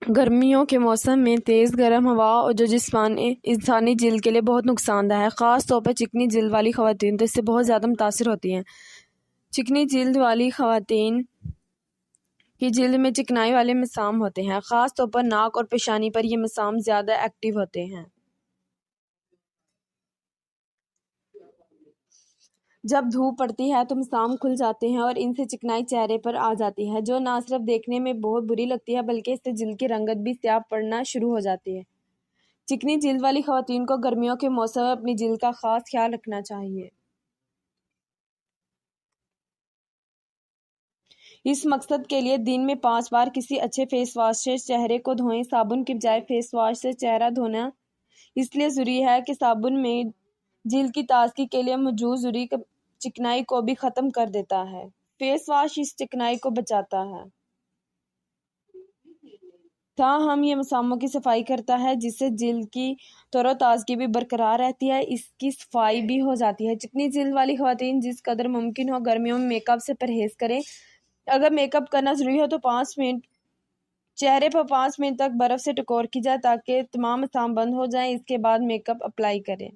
گرمیوں کے موسم میں تیز گرم ہوا اور جو انسانی جلد کے لیے بہت نقصان دہ ہے، خاص طور پر چکنی جلد والی خواتین تو اس سے بہت زیادہ متاثر ہوتی ہیں۔ چکنی جلد والی خواتین کی جلد میں چکنائی والے مسام ہوتے ہیں، خاص طور پر ناک اور پیشانی پر یہ مسام زیادہ ایکٹیو ہوتے ہیں۔ جب دھوپ پڑتی ہے تو مسام کھل جاتے ہیں اور ان سے چکنائی چہرے پر آ جاتی ہے، جو نہ صرف دیکھنے میں بہت بری لگتی ہے بلکہ اس سے جلد کی رنگت بھی سیاہ پڑنا شروع ہو جاتی ہے۔ چکنی جلد والی خواتین کو گرمیوں کے موسم میں اپنی جلد کا خاص خیال رکھنا چاہیے۔ اس مقصد کے لیے دن میں 5 بار کسی اچھے فیس واش سے چہرے کو دھوئیں۔ صابن کی بجائے فیس واش سے چہرہ دھونا اس لیے ضروری ہے کہ صابن میں جلد کی تازگی کے لیے موجود ضروری چکنائی کو بھی ختم کر دیتا ہے۔ فیس واش اس چکنائی کو بچاتا ہے، تاہم یہ مساموں کی صفائی کرتا ہے، جس سے جلد کی تر و تازگی بھی برقرار رہتی ہے، اس کی صفائی بھی ہو جاتی ہے۔ چکنی جلد والی خواتین جس قدر ممکن ہو گرمیوں میں میک اپ سے پرہیز کریں۔ اگر میک اپ کرنا ضروری ہو تو چہرے پر 5 منٹ تک برف سے ٹکور کی جائے تاکہ تمام مسام بند ہو جائیں۔ اس کے بعد میک اپ اپلائی کریں۔